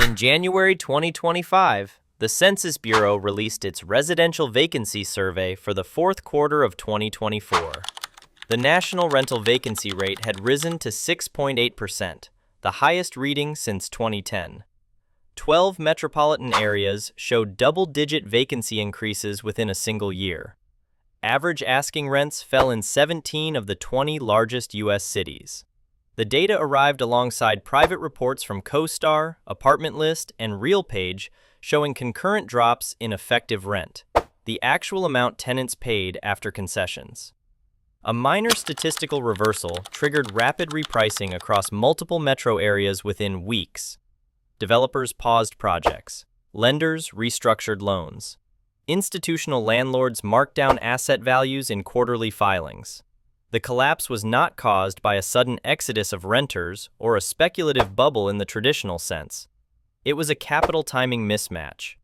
In January 2025, the Census Bureau released its residential vacancy survey for the fourth quarter of 2024. The national rental vacancy rate had risen to 6.8%, the highest reading since 2010. 12 metropolitan areas showed double-digit vacancy increases within a single year. Average asking rents fell in 17 of the 20 largest U.S. cities. The data arrived alongside private reports from CoStar, Apartment List, and RealPage showing concurrent drops in effective rent, the actual amount tenants paid after concessions. A minor statistical reversal triggered rapid repricing across multiple metro areas within weeks. Developers paused projects. Lenders restructured loans. Institutional landlords marked down asset values in quarterly filings. The collapse was not caused by a sudden exodus of renters or a speculative bubble in the traditional sense. It was a capital timing mismatch.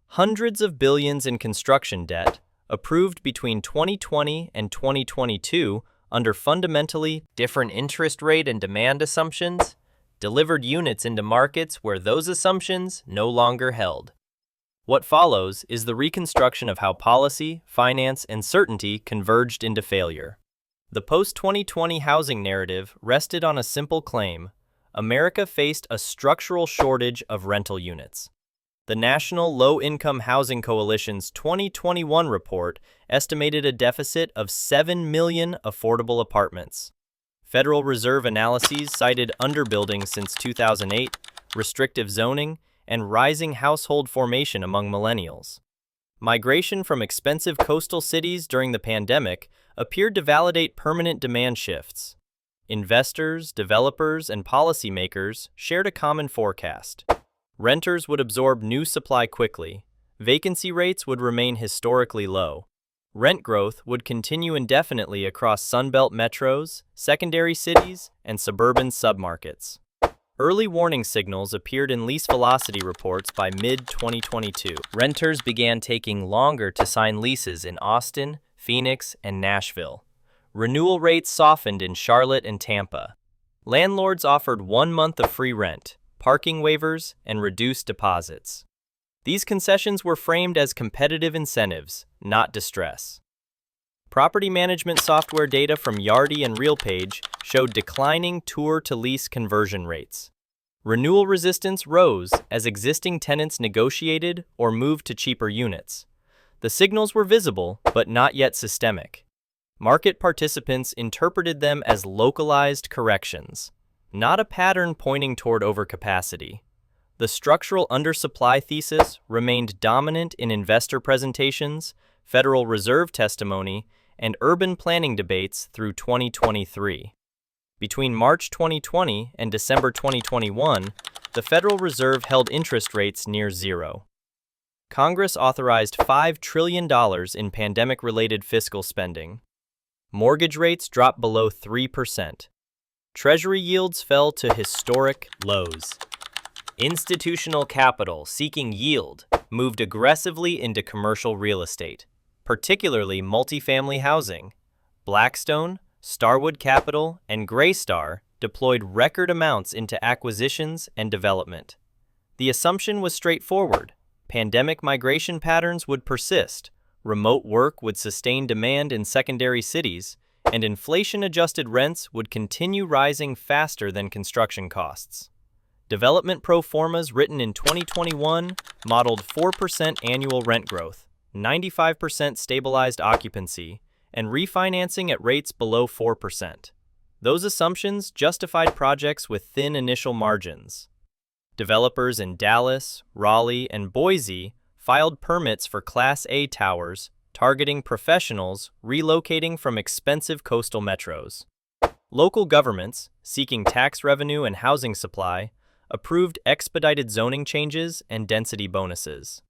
Hundreds of billions in construction debt, approved between 2020 and 2022 under fundamentally different interest rate and demand assumptions, delivered units into markets where those assumptions no longer held. What follows is the reconstruction of how policy, finance, and certainty converged into failure. The post-2020 housing narrative rested on a simple claim: America faced a structural shortage of rental units. The National Low-Income Housing Coalition's 2021 report estimated a deficit of 7 million affordable apartments. Federal Reserve analyses cited underbuilding since 2008, restrictive zoning, and rising household formation among millennials. Migration from expensive coastal cities during the pandemic appeared to validate permanent demand shifts. Investors, developers, and policymakers shared a common forecast. Renters would absorb new supply quickly. Vacancy rates would remain historically low. Rent growth would continue indefinitely across Sunbelt metros, secondary cities, and suburban submarkets. Early warning signals appeared in lease velocity reports by mid-2022. Renters began taking longer to sign leases in Austin, Phoenix, and Nashville. Renewal rates softened in Charlotte and Tampa. Landlords offered 1 month of free rent, parking waivers, and reduced deposits. These concessions were framed as competitive incentives, not distress. Property management software data from Yardi and RealPage showed declining tour-to-lease conversion rates. Renewal resistance rose as existing tenants negotiated or moved to cheaper units. The signals were visible, but not yet systemic. Market participants interpreted them as localized corrections, not a pattern pointing toward overcapacity. The structural undersupply thesis remained dominant in investor presentations, Federal Reserve testimony, and urban planning debates through 2023. Between March 2020 and December 2021, the Federal Reserve held interest rates near zero. Congress authorized $5 trillion in pandemic-related fiscal spending. Mortgage rates dropped below 3%. Treasury yields fell to historic lows. Institutional capital seeking yield moved aggressively into commercial real estate, particularly multifamily housing. Blackstone, Starwood Capital, and Greystar deployed record amounts into acquisitions and development. The assumption was straightforward: pandemic migration patterns would persist, remote work would sustain demand in secondary cities, and inflation-adjusted rents would continue rising faster than construction costs. Development pro formas written in 2021 modeled 4% annual rent growth, 95% stabilized occupancy, and refinancing at rates below 4%. Those assumptions justified projects with thin initial margins. Developers in Dallas, Raleigh, and Boise filed permits for Class A towers, targeting professionals relocating from expensive coastal metros. Local governments, seeking tax revenue and housing supply, approved expedited zoning changes and density bonuses.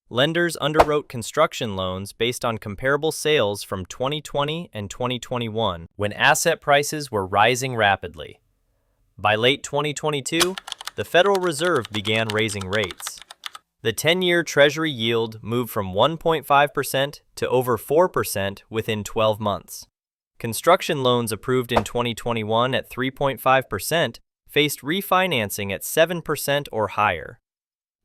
Lenders underwrote construction loans based on comparable sales from 2020 and 2021, when asset prices were rising rapidly. By late 2022, the Federal Reserve began raising rates. The 10-year Treasury yield moved from 1.5% to over 4% within 12 months. Construction loans approved in 2021 at 3.5% faced refinancing at 7% or higher.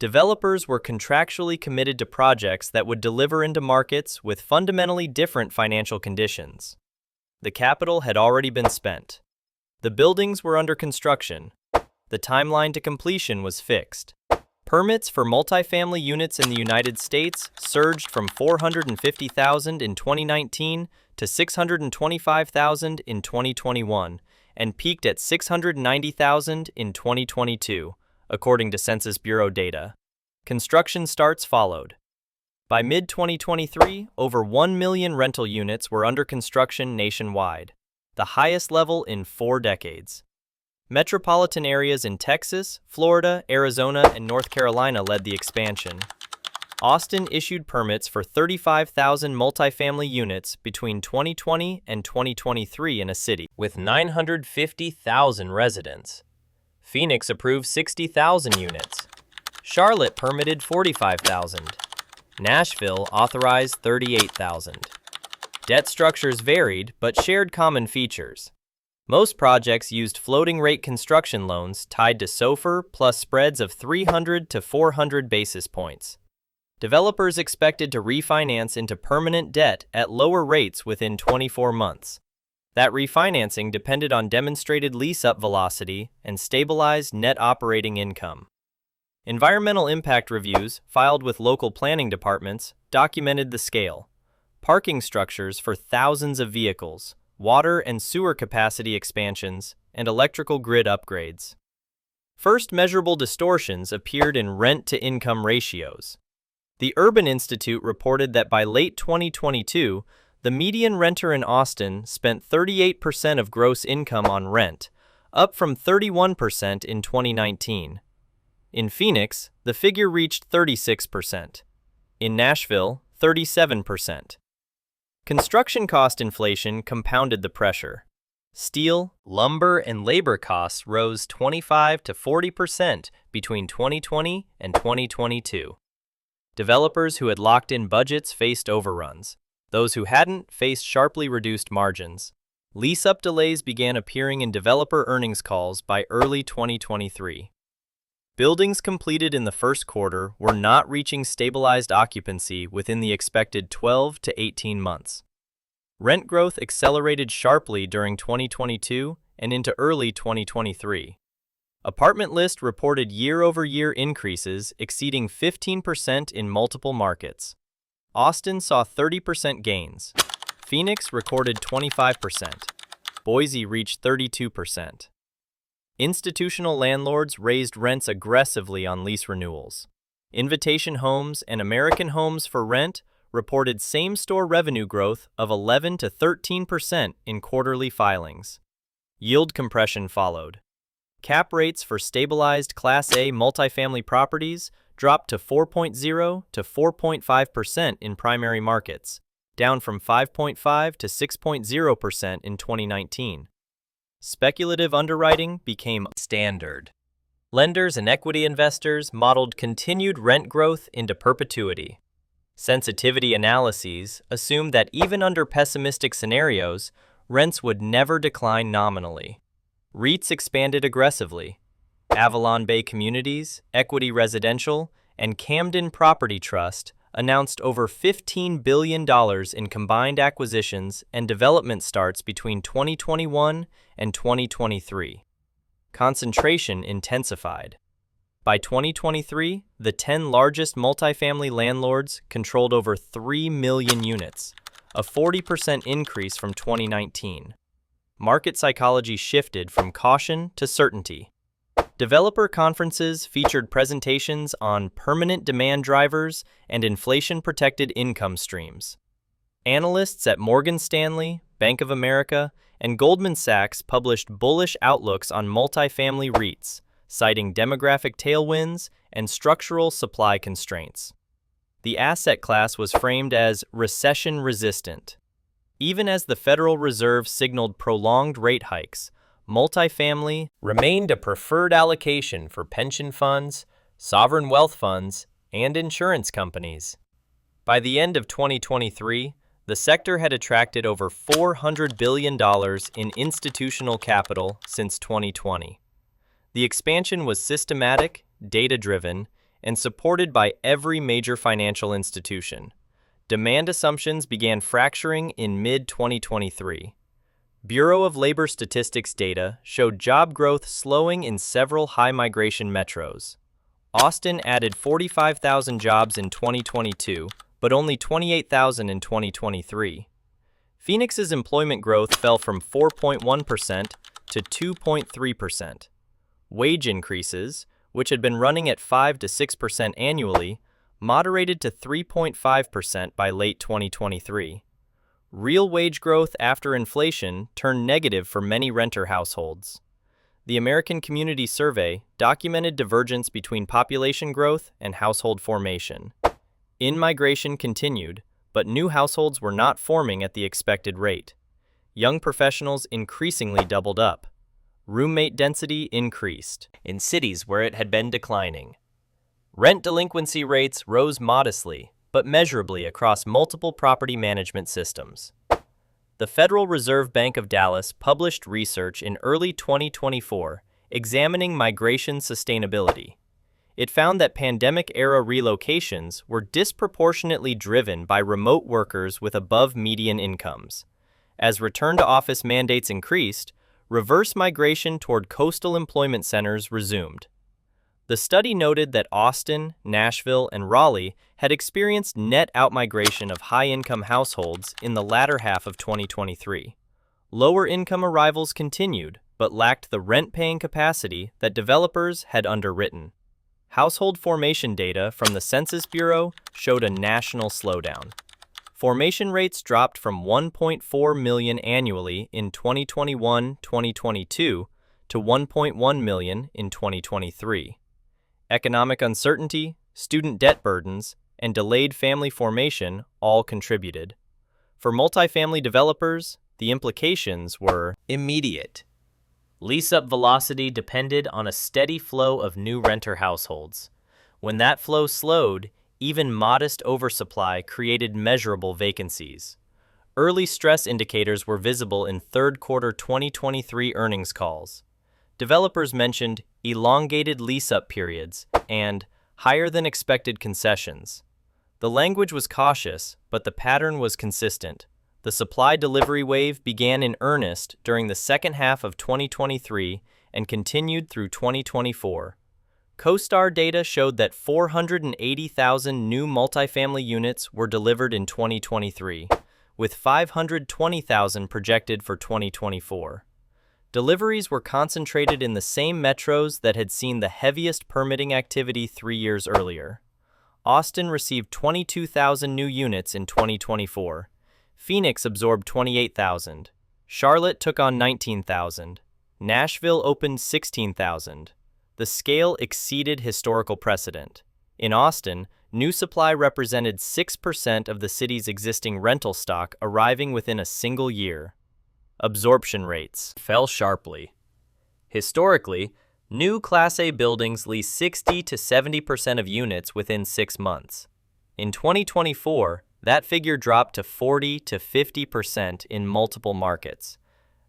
Developers were contractually committed to projects that would deliver into markets with fundamentally different financial conditions. The capital had already been spent. The buildings were under construction. The timeline to completion was fixed. Permits for multifamily units in the United States surged from 450,000 in 2019 to 625,000 in 2021 and peaked at 690,000 in 2022, according to Census Bureau data. Construction starts followed. By mid-2023, over 1 million rental units were under construction nationwide, the highest level in 4 decades. Metropolitan areas in Texas, Florida, Arizona, and North Carolina led the expansion. Austin issued permits for 35,000 multifamily units between 2020 and 2023 in a city with 950,000 residents. Phoenix approved 60,000 units. Charlotte permitted 45,000. Nashville authorized 38,000. Debt structures varied but shared common features. Most projects used floating-rate construction loans tied to SOFR plus spreads of 300 to 400 basis points. Developers expected to refinance into permanent debt at lower rates within 24 months. That refinancing depended on demonstrated lease-up velocity and stabilized net operating income. Environmental impact reviews filed with local planning departments documented the scale. Parking structures for thousands of vehicles, water and sewer capacity expansions, and electrical grid upgrades. First measurable distortions appeared in rent-to-income ratios. The Urban Institute reported that by late 2022, the median renter in Austin spent 38% of gross income on rent, up from 31% in 2019. In Phoenix, the figure reached 36%. In Nashville, 37%. Construction cost inflation compounded the pressure. Steel, lumber, and labor costs rose 25 to 40% between 2020 and 2022. Developers who had locked in budgets faced overruns. Those who hadn't faced sharply reduced margins. Lease-up delays began appearing in developer earnings calls by early 2023. Buildings completed in the first quarter were not reaching stabilized occupancy within the expected 12 to 18 months. Rent growth accelerated sharply during 2022 and into early 2023. Apartment List reported year-over-year increases exceeding 15% in multiple markets. Austin saw 30% gains. Phoenix recorded 25%. Boise reached 32%. Institutional landlords raised rents aggressively on lease renewals. Invitation Homes and American Homes for Rent reported same-store revenue growth of 11 to 13% in quarterly filings. Yield compression followed. Cap rates for stabilized Class A multifamily properties dropped to 4.0 to 4.5% in primary markets, down from 5.5 to 6.0% in 2019. Speculative underwriting became standard. Lenders and equity investors modeled continued rent growth into perpetuity. Sensitivity analyses assumed that even under pessimistic scenarios, rents would never decline nominally. REITs expanded aggressively. AvalonBay Communities, Equity Residential, and Camden Property Trust announced over $15 billion in combined acquisitions and development starts between 2021 and 2023. Concentration intensified. By 2023, the 10 largest multifamily landlords controlled over 3 million units, a 40% increase from 2019. Market psychology shifted from caution to certainty. Developer conferences featured presentations on permanent demand drivers and inflation-protected income streams. Analysts at Morgan Stanley, Bank of America, and Goldman Sachs published bullish outlooks on multifamily REITs, citing demographic tailwinds and structural supply constraints. The asset class was framed as recession-resistant. Even as the Federal Reserve signaled prolonged rate hikes, multifamily remained a preferred allocation for pension funds, sovereign wealth funds, and insurance companies. By the end of 2023, the sector had attracted over $400 billion in institutional capital since 2020. The expansion was systematic, data-driven, and supported by every major financial institution. Demand assumptions began fracturing in mid-2023. Bureau of Labor Statistics data showed job growth slowing in several high-migration metros. Austin added 45,000 jobs in 2022, but only 28,000 in 2023. Phoenix's employment growth fell from 4.1% to 2.3%. Wage increases, which had been running at 5 to 6% annually, moderated to 3.5% by late 2023. Real wage growth after inflation turned negative for many renter households. The American Community Survey documented divergence between population growth and household formation. In-migration continued, but new households were not forming at the expected rate. Young professionals increasingly doubled up. Roommate density increased in cities where it had been declining. Rent delinquency rates rose modestly, but measurably across multiple property management systems. The Federal Reserve Bank of Dallas published research in early 2024 examining migration sustainability. It found that pandemic-era relocations were disproportionately driven by remote workers with above-median incomes. As return-to-office mandates increased, reverse migration toward coastal employment centers resumed. The study noted that Austin, Nashville, and Raleigh had experienced net outmigration of high-income households in the latter half of 2023. Lower-income arrivals continued, but lacked the rent-paying capacity that developers had underwritten. Household formation data from the Census Bureau showed a national slowdown. Formation rates dropped from 1.4 million annually in 2021-2022 to 1.1 million in 2023. Economic uncertainty, student debt burdens, and delayed family formation all contributed. For multifamily developers, the implications were immediate. Lease-up velocity depended on a steady flow of new renter households. When that flow slowed, even modest oversupply created measurable vacancies. Early stress indicators were visible in third quarter 2023 earnings calls. Developers mentioned elongated lease-up periods and higher-than-expected concessions. The language was cautious, but the pattern was consistent. The supply-delivery wave began in earnest during the second half of 2023 and continued through 2024. CoStar data showed that 480,000 new multifamily units were delivered in 2023, with 520,000 projected for 2024. Deliveries were concentrated in the same metros that had seen the heaviest permitting activity 3 years earlier. Austin received 22,000 new units in 2024. Phoenix absorbed 28,000. Charlotte took on 19,000. Nashville opened 16,000. The scale exceeded historical precedent. In Austin, new supply represented 6% of the city's existing rental stock arriving within a single year. Absorption rates fell sharply. Historically, new Class A buildings lease 60 to 70% of units within 6 months. In 2024, that figure dropped to 40 to 50% in multiple markets.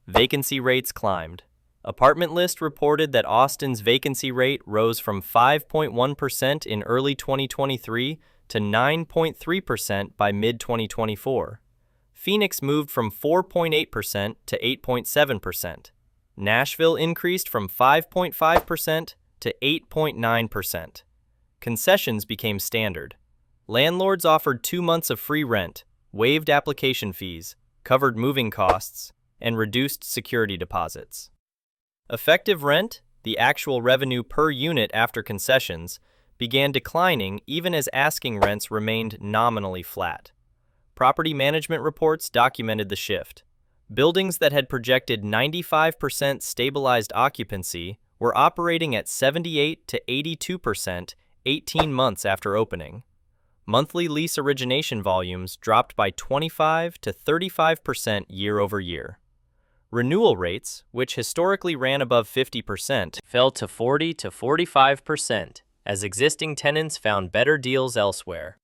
Vacancy rates climbed. Apartment List reported that Austin's vacancy rate rose from 5.1% in early 2023 to 9.3% by mid-2024. Phoenix moved from 4.8% to 8.7%. Nashville increased from 5.5% to 8.9%. Concessions became standard. Landlords offered 2 months of free rent, waived application fees, covered moving costs, and reduced security deposits. Effective rent, the actual revenue per unit after concessions, began declining even as asking rents remained nominally flat. Property management reports documented the shift. Buildings that had projected 95% stabilized occupancy were operating at 78 to 82% 18 months after opening. Monthly lease origination volumes dropped by 25 to 35% year over year. Renewal rates, which historically ran above 50%, fell to 40 to 45% as existing tenants found better deals elsewhere.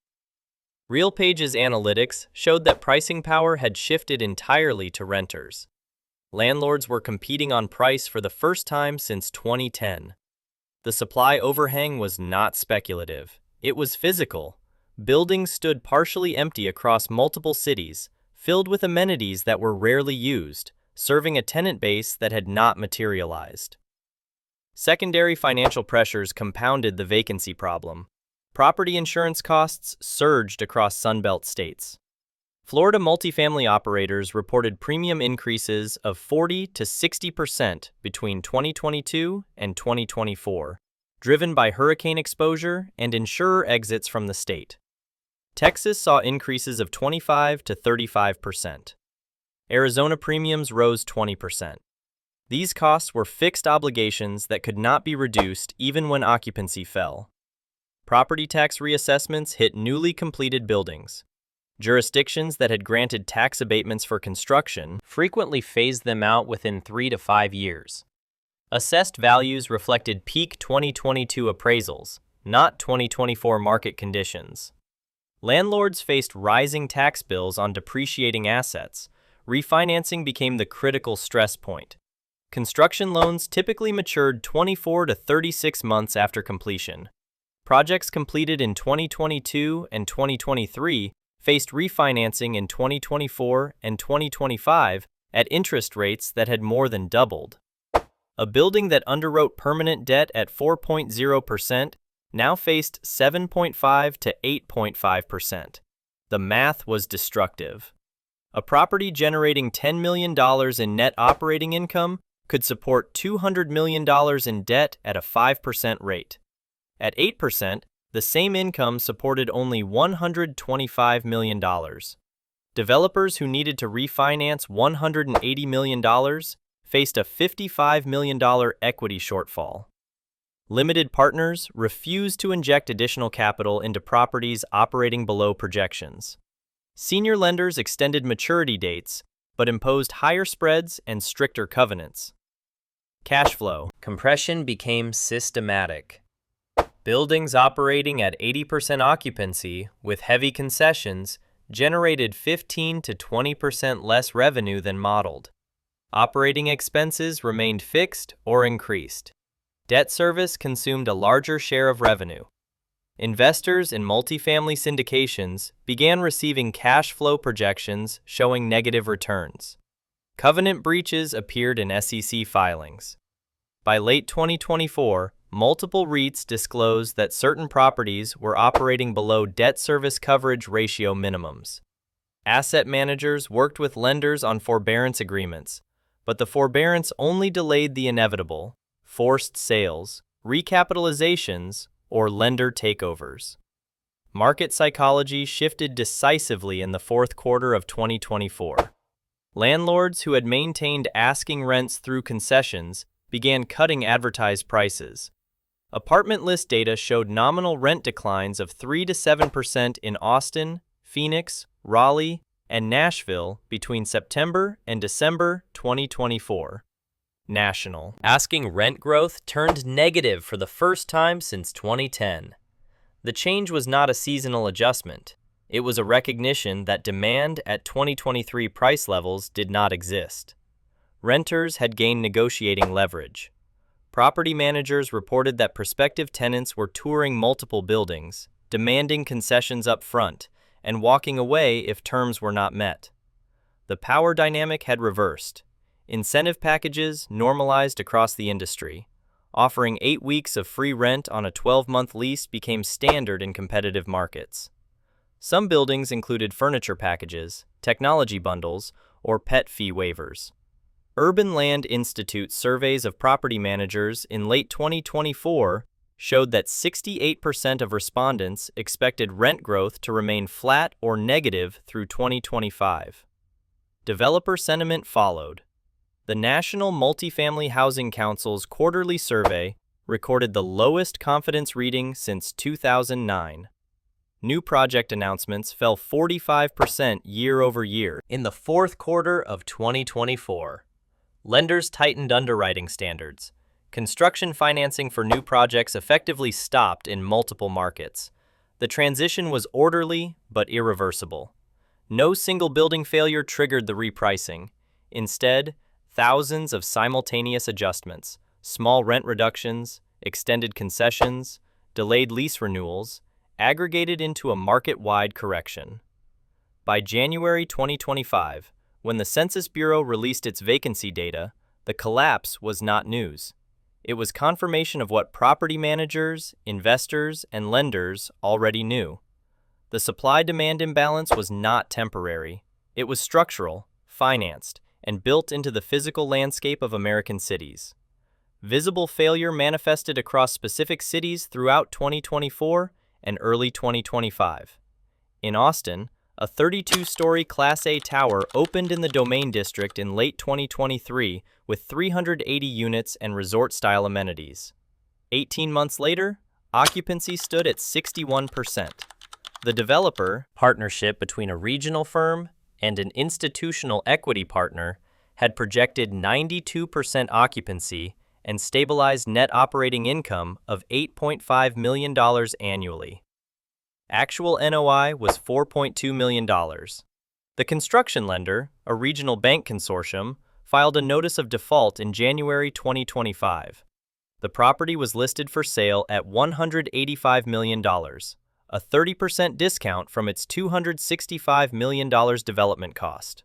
RealPage's analytics showed that pricing power had shifted entirely to renters. Landlords were competing on price for the first time since 2010. the supply overhang was not speculative. It was physical. Buildings stood partially empty across multiple cities, filled with amenities that were rarely used, serving a tenant base that had not materialized. Secondary financial pressures compounded the vacancy problem. Property insurance costs surged across Sunbelt states. Florida multifamily operators reported premium increases of 40 to 60% between 2022 and 2024, driven by hurricane exposure and insurer exits from the state. Texas saw increases of 25 to 35%. Arizona premiums rose 20%. These costs were fixed obligations that could not be reduced even when occupancy fell. Property tax reassessments hit newly completed buildings. Jurisdictions that had granted tax abatements for construction frequently phased them out within 3 to 5 years. Assessed values reflected peak 2022 appraisals, not 2024 market conditions. Landlords faced rising tax bills on depreciating assets. Refinancing became the critical stress point. Construction loans typically matured 24 to 36 months after completion. Projects completed in 2022 and 2023 faced refinancing in 2024 and 2025 at interest rates that had more than doubled. A building that underwrote permanent debt at 4.0% now faced 7.5 to 8.5%. The math was destructive. A property generating $10 million in net operating income could support $200 million in debt at a 5% rate. At 8%, the same income supported only $125 million. Developers who needed to refinance $180 million faced a $55 million equity shortfall. Limited partners refused to inject additional capital into properties operating below projections. Senior lenders extended maturity dates, but imposed higher spreads and stricter covenants. Cash flow compression became systematic. Buildings operating at 80% occupancy with heavy concessions generated 15 to 20% less revenue than modeled. Operating expenses remained fixed or increased. Debt service consumed a larger share of revenue. Investors in multifamily syndications began receiving cash flow projections showing negative returns. Covenant breaches appeared in SEC filings. By late 2024, multiple REITs disclosed that certain properties were operating below debt service coverage ratio minimums. Asset managers worked with lenders on forbearance agreements, but the forbearance only delayed the inevitable: forced sales, recapitalizations, or lender takeovers. Market psychology shifted decisively in the fourth quarter of 2024. Landlords who had maintained asking rents through concessions began cutting advertised prices. Apartment list data showed nominal rent declines of 3 to 7% in Austin, Phoenix, Raleigh, and Nashville between September and December 2024. National asking rent growth turned negative for the first time since 2010. The change was not a seasonal adjustment. It was a recognition that demand at 2023 price levels did not exist. Renters had gained negotiating leverage. Property managers reported that prospective tenants were touring multiple buildings, demanding concessions up front, and walking away if terms were not met. The power dynamic had reversed. Incentive packages normalized across the industry. Offering 8 weeks of free rent on a 12-month lease became standard in competitive markets. Some buildings included furniture packages, technology bundles, or pet fee waivers. Urban Land Institute surveys of property managers in late 2024 showed that 68% of respondents expected rent growth to remain flat or negative through 2025. Developer sentiment followed. The National Multifamily Housing Council's quarterly survey recorded the lowest confidence reading since 2009. New project announcements fell 45% year over year in the fourth quarter of 2024. Lenders tightened underwriting standards. Construction financing for new projects effectively stopped in multiple markets. The transition was orderly but irreversible. No single building failure triggered the repricing. Instead, thousands of simultaneous adjustments, small rent reductions, extended concessions, delayed lease renewals, aggregated into a market-wide correction. By January 2025, when the Census Bureau released its vacancy data, the collapse was not news. It was confirmation of what property managers, investors, and lenders already knew. The supply-demand imbalance was not temporary. It was structural, financed, and built into the physical landscape of American cities. Visible failure manifested across specific cities throughout 2024 and early 2025. In Austin, a 32-story Class A tower opened in the Domain District in late 2023 with 380 units and resort-style amenities. 18 months later, occupancy stood at 61%. The developer, partnership between a regional firm and an institutional equity partner, had projected 92% occupancy and stabilized net operating income of $8.5 million annually. Actual NOI was $4.2 million. The construction lender, a regional bank consortium, filed a notice of default in January 2025. The property was listed for sale at $185 million, a 30% discount from its $265 million development cost.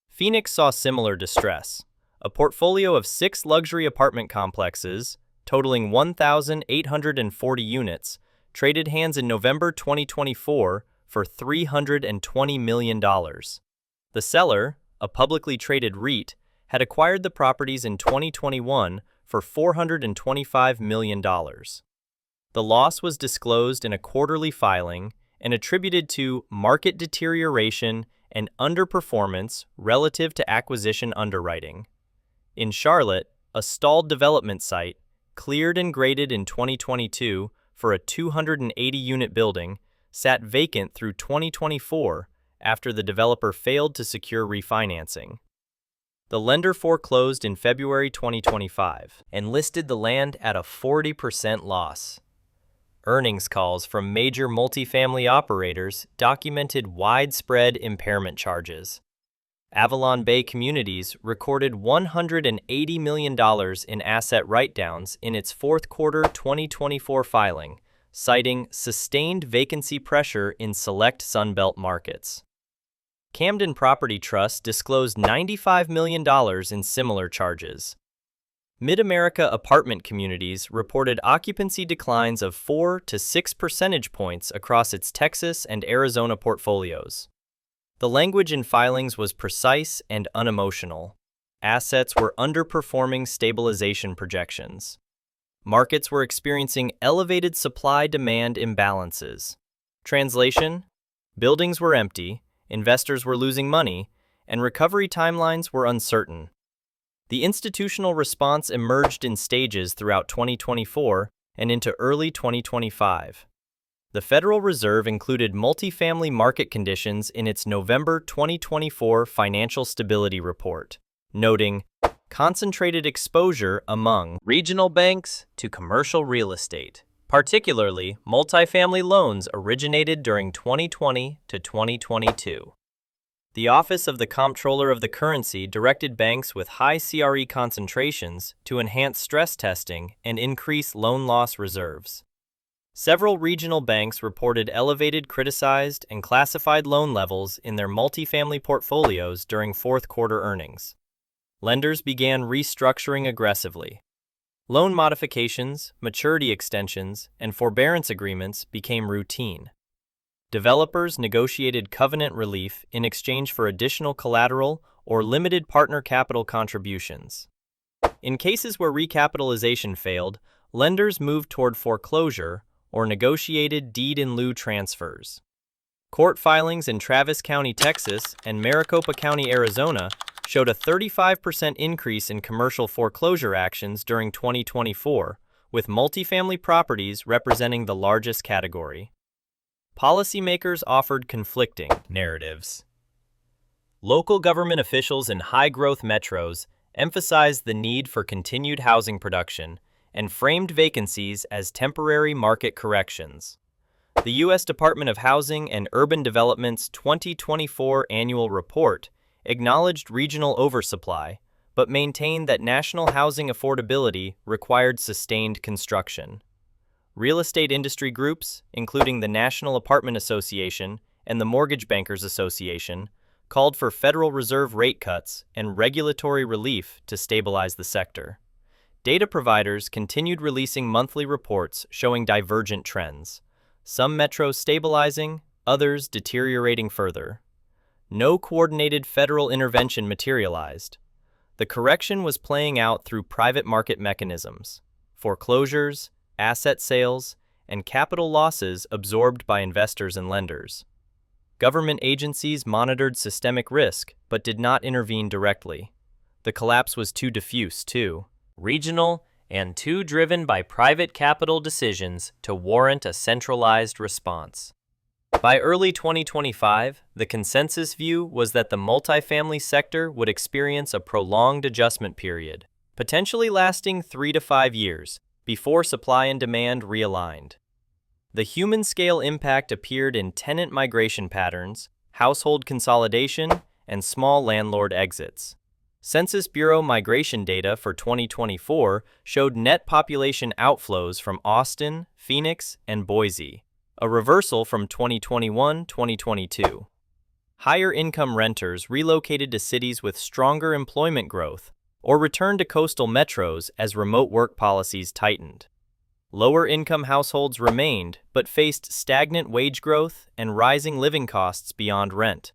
Phoenix saw similar distress. A portfolio of 6 luxury apartment complexes, totaling 1,840 units, traded hands in November 2024 for $320 million. The seller, a publicly traded REIT, had acquired the properties in 2021 for $425 million. The loss was disclosed in a quarterly filing and attributed to market deterioration and underperformance relative to acquisition underwriting. In Charlotte, a stalled development site, cleared and graded in 2022 for a 280-unit building, sat vacant through 2024 after the developer failed to secure refinancing. The lender foreclosed in February 2025 and listed the land at a 40% loss. Earnings calls from major multifamily operators documented widespread impairment charges. AvalonBay Communities recorded $180 million in asset write-downs in its fourth quarter 2024 filing, citing sustained vacancy pressure in select Sunbelt markets. Camden Property Trust disclosed $95 million in similar charges. Mid-America Apartment Communities reported occupancy declines of 4 to 6 percentage points across its Texas and Arizona portfolios. The language in filings was precise and unemotional. Assets were underperforming stabilization projections. Markets were experiencing elevated supply-demand imbalances. Translation: buildings were empty, investors were losing money, and recovery timelines were uncertain. The institutional response emerged in stages throughout 2024 and into early 2025. The Federal Reserve included multifamily market conditions in its November 2024 Financial Stability Report, noting concentrated exposure among regional banks to commercial real estate, particularly multifamily loans originated during 2020 to 2022. The Office of the Comptroller of the Currency directed banks with high CRE concentrations to enhance stress testing and increase loan loss reserves. Several regional banks reported elevated criticized and classified loan levels in their multifamily portfolios during fourth quarter earnings. Lenders began restructuring aggressively. Loan modifications, maturity extensions, and forbearance agreements became routine. Developers negotiated covenant relief in exchange for additional collateral or limited partner capital contributions. In cases where recapitalization failed, lenders moved toward foreclosure or negotiated deed-in-lieu transfers. Court filings in Travis County, Texas, and Maricopa County, Arizona, showed a 35% increase in commercial foreclosure actions during 2024, with multifamily properties representing the largest category. Policymakers offered conflicting narratives. Local government officials in high-growth metros emphasized the need for continued housing production and framed vacancies as temporary market corrections. The U.S. Department of Housing and Urban Development's 2024 annual report acknowledged regional oversupply, but maintained that national housing affordability required sustained construction. Real estate industry groups, including the National Apartment Association and the Mortgage Bankers Association, called for Federal Reserve rate cuts and regulatory relief to stabilize the sector. Data providers continued releasing monthly reports showing divergent trends, some metros stabilizing, others deteriorating further. No coordinated federal intervention materialized. The correction was playing out through private market mechanisms, foreclosures, asset sales, and capital losses absorbed by investors and lenders. Government agencies monitored systemic risk but did not intervene directly. The collapse was too diffuse, too regional, and too driven by private capital decisions to warrant a centralized response. By early 2025, the consensus view was that the multifamily sector would experience a prolonged adjustment period, potentially lasting 3 to 5 years, before supply and demand realigned. The human-scale impact appeared in tenant migration patterns, household consolidation, and small landlord exits. Census Bureau migration data for 2024 showed net population outflows from Austin, Phoenix, and Boise, a reversal from 2021-2022. Higher-income renters relocated to cities with stronger employment growth or returned to coastal metros as remote work policies tightened. Lower-income households remained but faced stagnant wage growth and rising living costs beyond rent.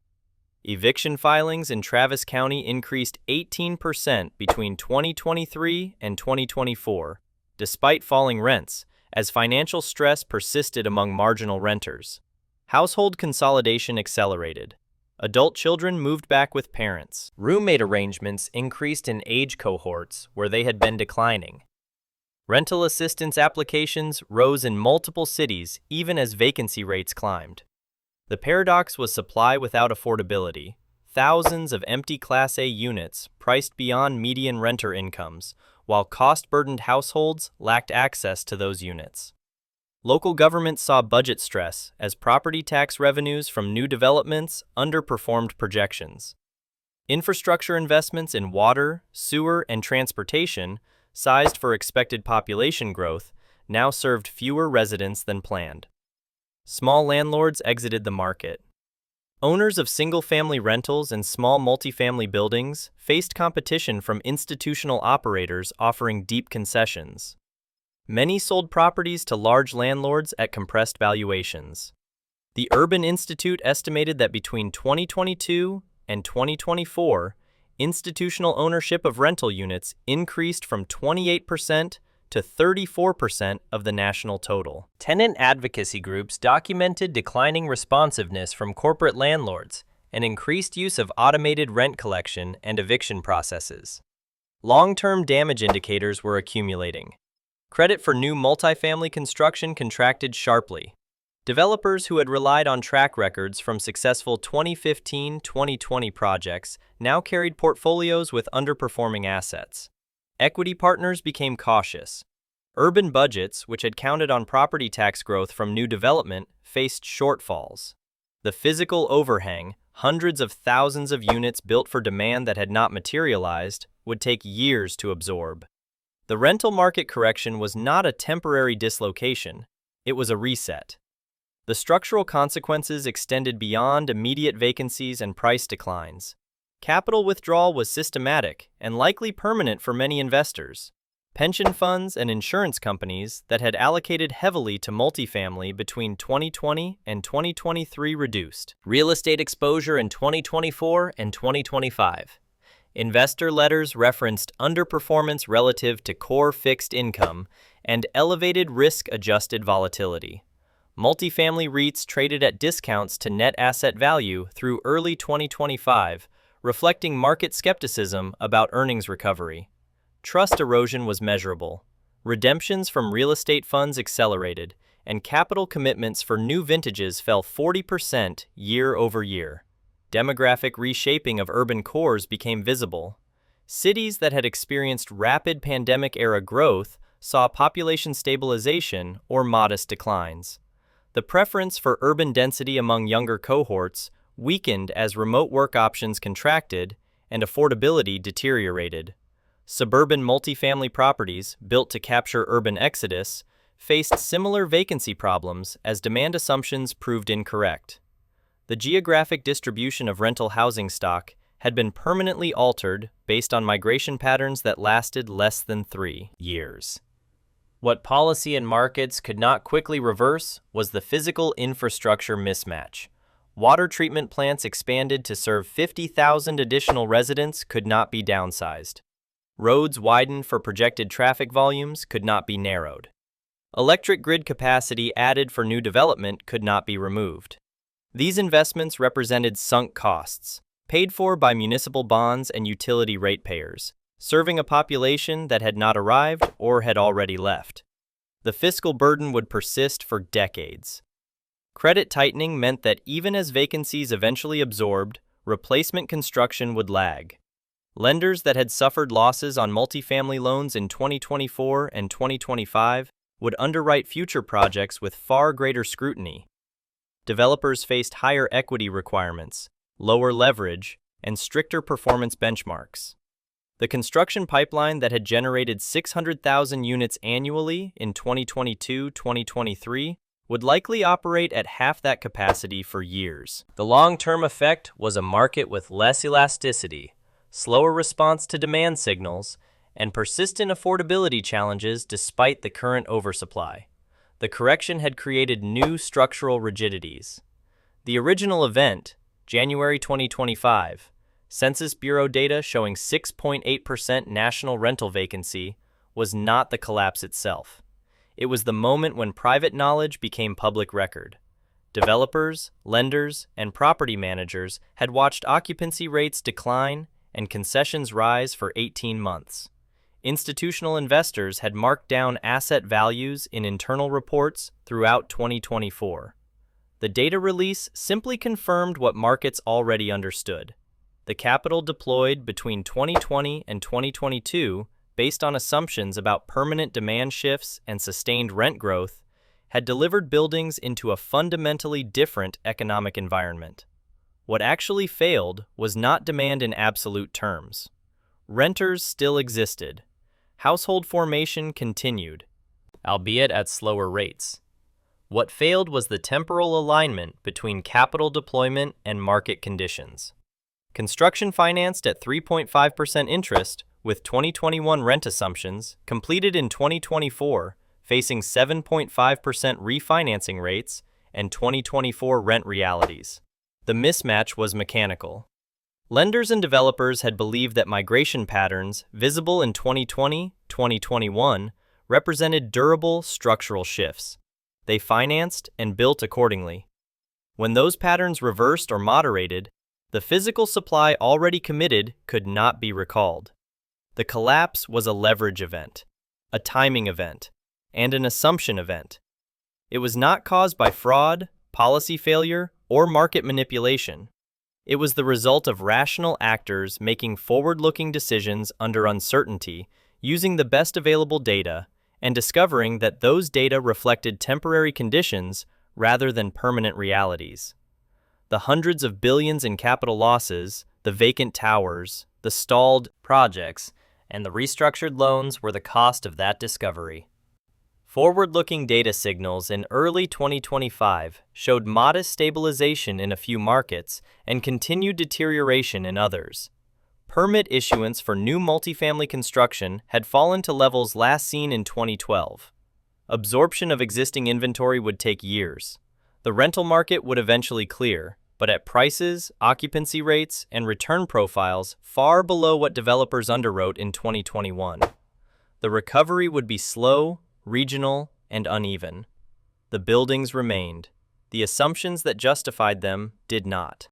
Eviction filings in Travis County increased 18% between 2023 and 2024, despite falling rents, as financial stress persisted among marginal renters. Household consolidation accelerated. Adult children moved back with parents. Roommate arrangements increased in age cohorts where they had been declining. Rental assistance applications rose in multiple cities even as vacancy rates climbed. The paradox was supply without affordability. Thousands of empty Class A units priced beyond median renter incomes, while cost-burdened households lacked access to those units. Local governments saw budget stress as property tax revenues from new developments underperformed projections. Infrastructure investments in water, sewer, and transportation, sized for expected population growth, now served fewer residents than planned. Small landlords exited the market. Owners of single-family rentals and small multifamily buildings faced competition from institutional operators offering deep concessions. Many sold properties to large landlords at compressed valuations. The Urban Institute estimated that between 2022 and 2024, institutional ownership of rental units increased from 28% to 34% of the national total. Tenant advocacy groups documented declining responsiveness from corporate landlords and increased use of automated rent collection and eviction processes. Long-term damage indicators were accumulating. Credit for new multifamily construction contracted sharply. Developers who had relied on track records from successful 2015-2020 projects now carried portfolios with underperforming assets. Equity partners became cautious. Urban budgets, which had counted on property tax growth from new development, faced shortfalls. The physical overhang, hundreds of thousands of units built for demand that had not materialized, would take years to absorb. The rental market correction was not a temporary dislocation, it was a reset. The structural consequences extended beyond immediate vacancies and price declines. Capital withdrawal was systematic and likely permanent for many investors. Pension funds and insurance companies that had allocated heavily to multifamily between 2020 and 2023 reduced real estate exposure in 2024 and 2025. Investor letters referenced underperformance relative to core fixed income and elevated risk-adjusted volatility. Multifamily REITs traded at discounts to net asset value through early 2025, reflecting market skepticism about earnings recovery. Trust erosion was measurable. Redemptions from real estate funds accelerated, and capital commitments for new vintages fell 40% year over year. Demographic reshaping of urban cores became visible. Cities that had experienced rapid pandemic-era growth saw population stabilization or modest declines. The preference for urban density among younger cohorts weakened as remote work options contracted and affordability deteriorated. Suburban multifamily properties, built to capture urban exodus, faced similar vacancy problems as demand assumptions proved incorrect. The geographic distribution of rental housing stock had been permanently altered based on migration patterns that lasted less than 3 years. What policy and markets could not quickly reverse was the physical infrastructure mismatch. Water treatment plants expanded to serve 50,000 additional residents could not be downsized. Roads widened for projected traffic volumes could not be narrowed. Electric grid capacity added for new development could not be removed. These investments represented sunk costs, paid for by municipal bonds and utility ratepayers, serving a population that had not arrived or had already left. The fiscal burden would persist for decades. Credit tightening meant that even as vacancies eventually absorbed, replacement construction would lag. Lenders that had suffered losses on multifamily loans in 2024 and 2025 would underwrite future projects with far greater scrutiny. Developers faced higher equity requirements, lower leverage, and stricter performance benchmarks. The construction pipeline that had generated 600,000 units annually in 2022-2023 would likely operate at half that capacity for years. The long-term effect was a market with less elasticity, slower response to demand signals, and persistent affordability challenges despite the current oversupply. The correction had created new structural rigidities. The original event, January 2025, Census Bureau data showing 6.8% national rental vacancy, was not the collapse itself. It was the moment when private knowledge became public record. Developers, lenders, and property managers had watched occupancy rates decline and concessions rise for 18 months. Institutional investors had marked down asset values in internal reports throughout 2024. The data release simply confirmed what markets already understood. The capital deployed between 2020 and 2022, based on assumptions about permanent demand shifts and sustained rent growth, had delivered buildings into a fundamentally different economic environment. What actually failed was not demand in absolute terms. Renters still existed. Household formation continued, albeit at slower rates. What failed was the temporal alignment between capital deployment and market conditions. Construction financed at 3.5% interest with 2021 rent assumptions completed in 2024 facing 7.5% refinancing rates and 2024 rent realities. The mismatch was mechanical. Lenders and developers had believed that migration patterns visible in 2020-2021 represented durable structural shifts. They financed and built accordingly. When those patterns reversed or moderated, the physical supply already committed could not be recalled. The collapse was a leverage event, a timing event, and an assumption event. It was not caused by fraud, policy failure, or market manipulation. It was the result of rational actors making forward-looking decisions under uncertainty, using the best available data, and discovering that those data reflected temporary conditions rather than permanent realities. The hundreds of billions in capital losses, the vacant towers, the stalled projects, and the restructured loans were the cost of that discovery. Forward-looking data signals in early 2025 showed modest stabilization in a few markets and continued deterioration in others. Permit issuance for new multifamily construction had fallen to levels last seen in 2012. Absorption of existing inventory would take years. The rental market would eventually clear, but at prices, occupancy rates, and return profiles far below what developers underwrote in 2021. The recovery would be slow, regional, and uneven. The buildings remained. The assumptions that justified them did not.